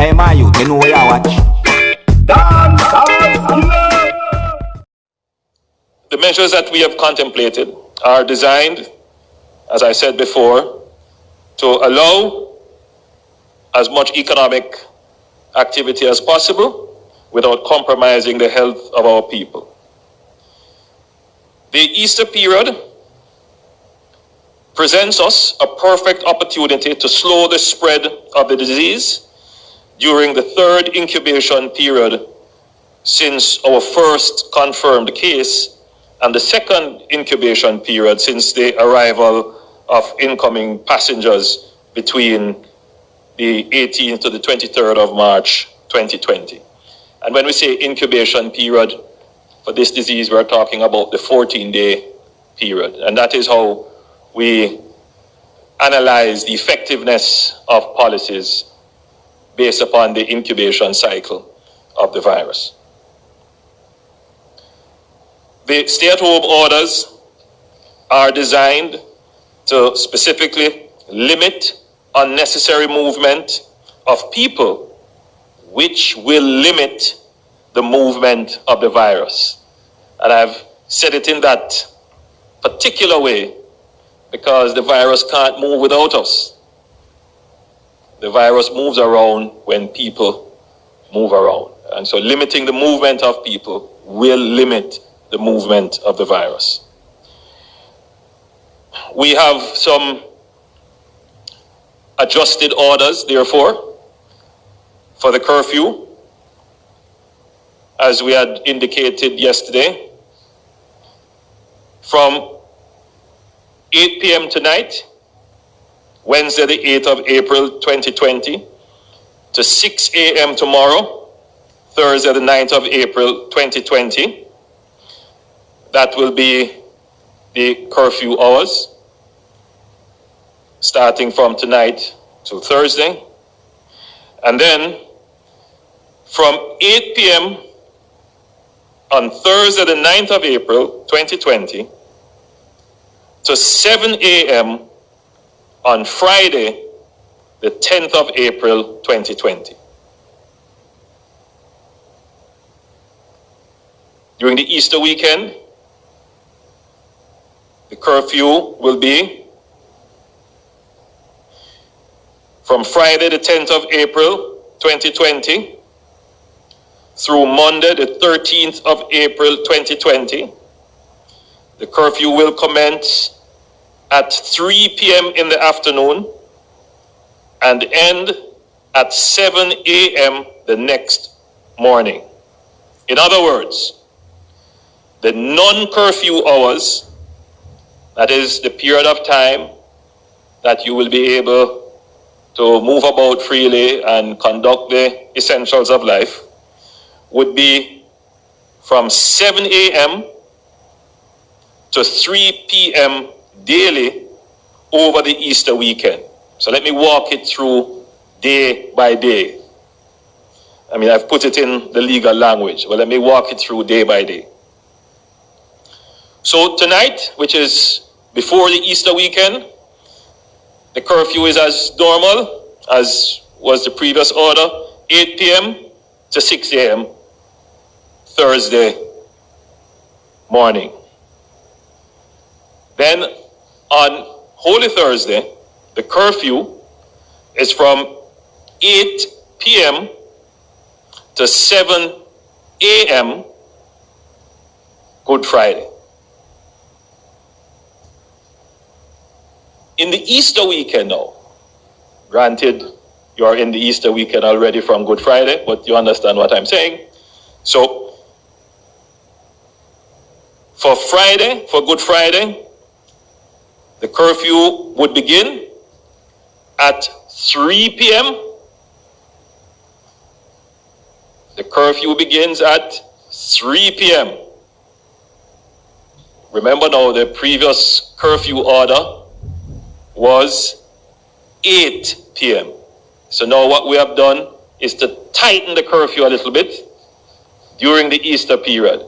Hey, my youth, you know where you watch? Dancehall. The measures that we have contemplated are designed, as I said before, to allow as much economic activity as possible without compromising the health of our people. The Easter period presents us a perfect opportunity to slow the spread of the disease during the third incubation period since our first confirmed case and the second incubation period since the arrival of incoming passengers between the 18th to the 23rd of March 2020. And when we say incubation period for this disease, we're talking about the 14-day period. And that is how we analyze the effectiveness of policies based upon the incubation cycle of the virus. The stay-at-home orders are designed to specifically limit unnecessary movement of people, which will limit the movement of the virus. And I've said it in that particular way because the virus can't move without us. The virus moves around when people move around. And so limiting the movement of people will limit the movement of the virus. We have some adjusted orders, therefore, for the curfew, as we had indicated yesterday. From 8 p.m. tonight, Wednesday the 8th of April 2020, to 6 a.m. tomorrow, Thursday the 9th of April 2020. That will be the curfew hours, starting from tonight to Thursday. And then from 8 p.m. on Thursday the 9th of April 2020 to 7 a.m. on Friday the 10th of April 2020. During the Easter weekend, the curfew will be from Friday the 10th of April 2020 through Monday the 13th of April 2020. The curfew will commence at 3 p.m. in the afternoon and end at 7 a.m. the next morning. In other words, the non-curfew hours, that is the period of time that you will be able to move about freely and conduct the essentials of life, would be from 7 a.m. to 3 p.m. daily over the Easter weekend. So let me walk it through day by day. I mean, I've put it in the legal language, but let me walk it through day by day. So tonight, which is before the Easter weekend, the curfew is as normal as was the previous order, 8 p.m. to 6 a.m. Thursday morning. Then on Holy Thursday, the curfew is from 8 p.m. to 7 a.m. Good Friday. In the Easter weekend now, granted you are in the Easter weekend already from Good Friday, but you understand what I'm saying. So for Friday, for Good Friday, the curfew would begin at 3 p.m. The curfew begins at 3 p.m. Remember now, the previous curfew order was 8 p.m. So now what we have done is to tighten the curfew a little bit during the Easter period.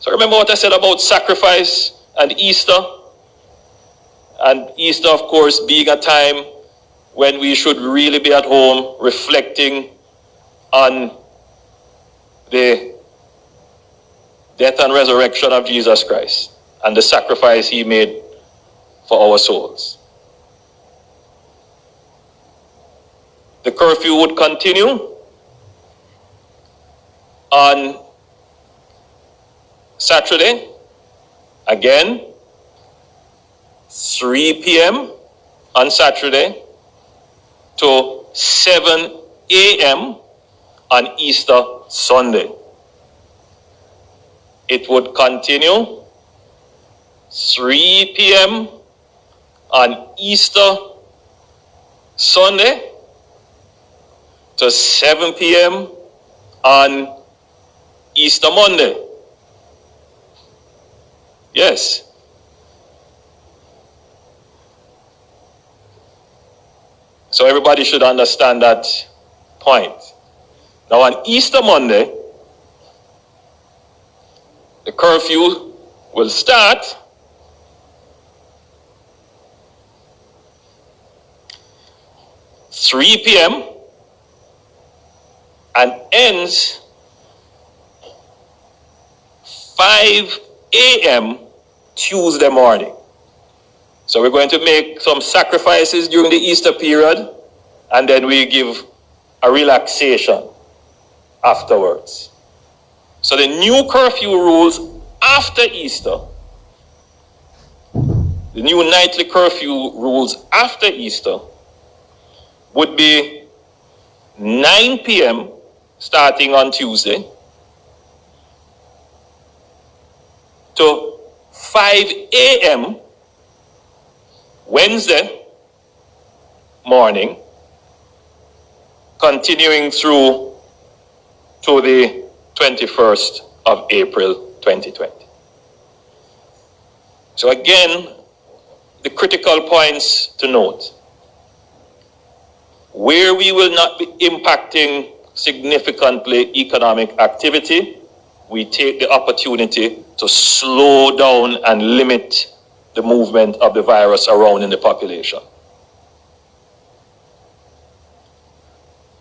So remember what I said about sacrifice and Easter? And Easter, of course, being a time when we should really be at home reflecting on the death and resurrection of Jesus Christ and the sacrifice he made for our souls. The curfew would continue on Saturday, again, 3 p.m. on Saturday to 7 a.m. on Easter Sunday. It would continue 3 p.m. on Easter Sunday to 7 p.m. on Easter Monday. Yes. So everybody should understand that point. Now on Easter Monday, the curfew will start at 3 p.m. and ends 5 a.m. Tuesday morning. So we're going to make some sacrifices during the Easter period, and then we give a relaxation afterwards. So the new curfew rules after Easter, the new nightly curfew rules after Easter would be 9 p.m. starting on Tuesday to 5 a.m. Wednesday morning, continuing through to the 21st of April 2020. So again, the critical points to note. Where we will not be impacting significantly economic activity, we take the opportunity to slow down and limit the movement of the virus around in the population.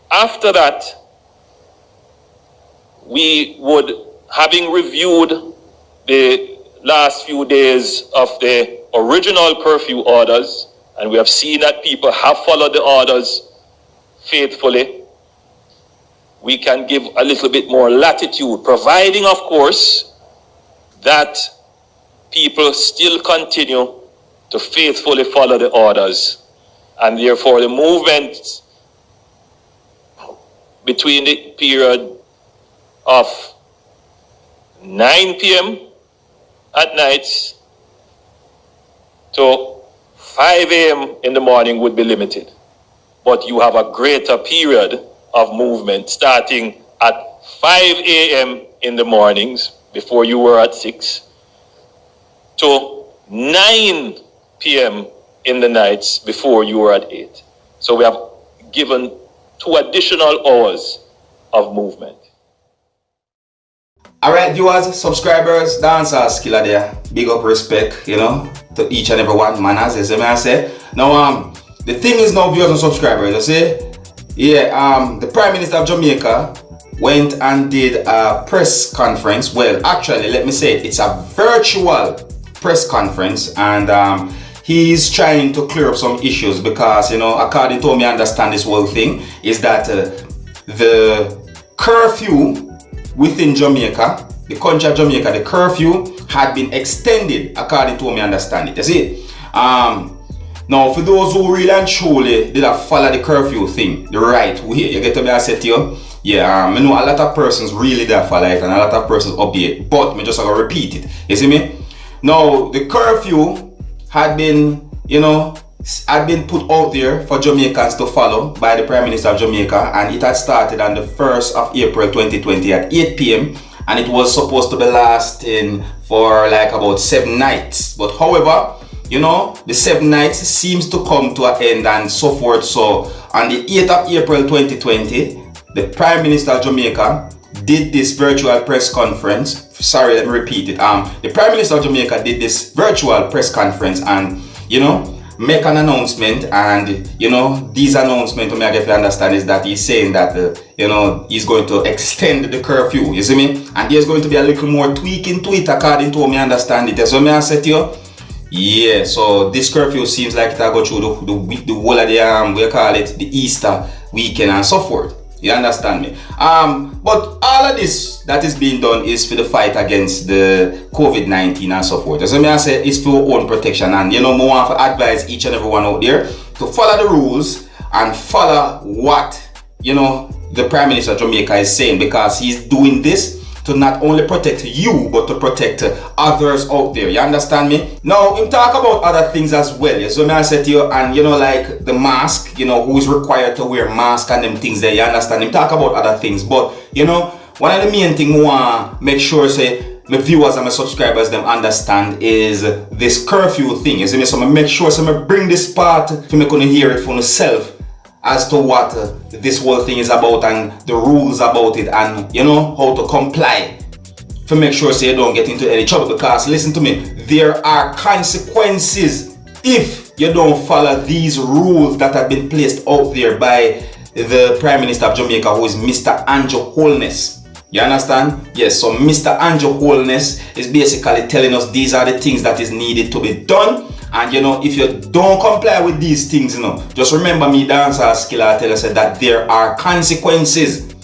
After that, we would, having reviewed the last few days of the original curfew orders, and we have seen that people have followed the orders faithfully, we can give a little bit more latitude, providing, of course, that people still continue to faithfully follow the orders, and therefore the movement between the period of 9 p.m. at night to 5 a.m. in the morning would be limited. But you have a greater period of movement starting at 5 a.m. in the mornings before you were at 6 to 9 p.m. in the nights before you were at 8. So we have given 2 additional hours of movement. Alright, viewers, subscribers, Dancehall there. Big up respect, to each and every one, manners, as I say. Now, the thing is now, viewers and subscribers, you see, the Prime Minister of Jamaica went and did a press conference. Well, actually, let me say it's a virtual press conference, and he's trying to clear up some issues because, according to me, I understand this whole thing is that the curfew within Jamaica, the country of Jamaica, the curfew had been extended, according to me, I understand it. You see, now for those who really and truly did not follow the curfew thing the right way, you get to me, I said to you, I know a lot of persons really did follow it and a lot of persons obey it, but me just going to repeat it. You see me? Now, the curfew had been, had been put out there for Jamaicans to follow by the Prime Minister of Jamaica, and it had started on the 1st of April 2020 at 8 p.m. and it was supposed to be lasting for like about 7 nights. But however, the 7 nights seems to come to an end and so forth. So on the 8th of April 2020, the Prime Minister of Jamaica did this virtual press conference. Sorry, let me repeat it. The Prime Minister of Jamaica did this virtual press conference, and make an announcement, and you know, these announcements to me I get to understand is that he's saying that you know, he's going to extend the curfew, you see me, and there's going to be a little more tweaking to it according to how me understand it. So me I said to you, yeah, so this curfew seems like it'll go through the whole of the we call it the Easter weekend and so forth. You understand me? But all of this that is being done is for the fight against the COVID-19 and so forth. So I say it's for our own protection, and you know, I want to advise each and everyone out there to follow the rules and follow what, you know, the Prime Minister of Jamaica is saying, because he's doing this to not only protect you but to protect others out there. You understand me? Now, him talk about other things as well. Yeah? So I said to you, and you know, like the mask, you know, who is required to wear mask and them things there. You understand? Him talk about other things, but you know, one of the main things I want to make sure say my viewers and my subscribers them understand is this curfew thing. You see me? So I make sure so I bring this part for me gonna hear it for myself as to what this whole thing is about and the rules about it, and you know, how to comply to make sure so you don't get into any trouble. Because listen to me, there are consequences if you don't follow these rules that have been placed out there by the Prime Minister of Jamaica, who is Mr. Andrew Holness. You understand? Yes, so Mr. Andrew Holness is basically telling us these are the things that is needed to be done. And you know, if you don't comply with these things, you know, just remember me, Dancehall, tell us that there are consequences.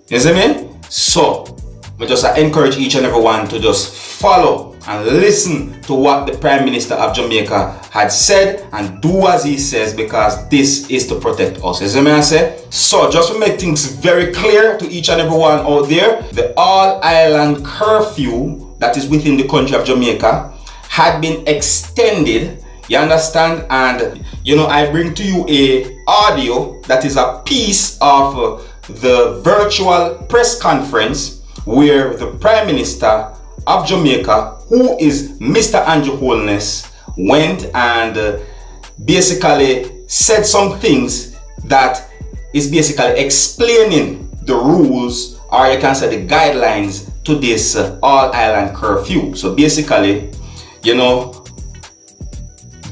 You see me? So, I just encourage each and everyone to just follow and listen to what the Prime Minister of Jamaica had said and do as he says, because this is to protect us. You see me I say? So, just to make things very clear to each and everyone out there, the all-island curfew that is within the country of Jamaica had been extended, you understand, and you know, I bring to you a audio that is a piece of the virtual press conference where the Prime Minister of Jamaica, who is Mr. Andrew Holness, went and basically said some things that is basically explaining the rules, or you can say the guidelines to this all-island curfew. So basically, you know,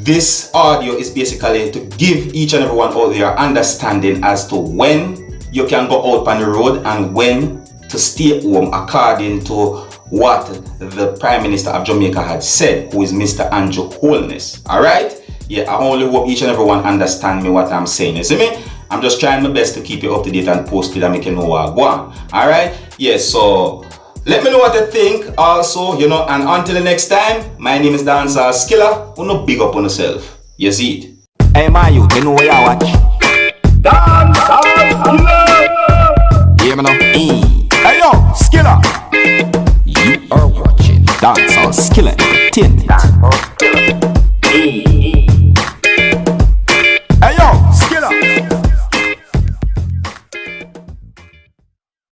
this audio is basically to give each and everyone out there understanding as to when you can go out on the road and when to stay home, according to what the Prime Minister of Jamaica had said, who is Mr. Andrew Holness. Alright? Yeah, I only hope each and everyone understand me what I'm saying. You see me? I'm just trying my best to keep you up to date and posted and make you know what I go on. Alright? Yeah, so let me know what you think also, you know, and until the next time, my name is Seriousskilla. You know, big up on yourself. You see it? Hey, my youth, you know what you watch? Dancehall. Yeah, man. Hey, yo, Skilla. You are watching Dancehall Skilla Entertainment.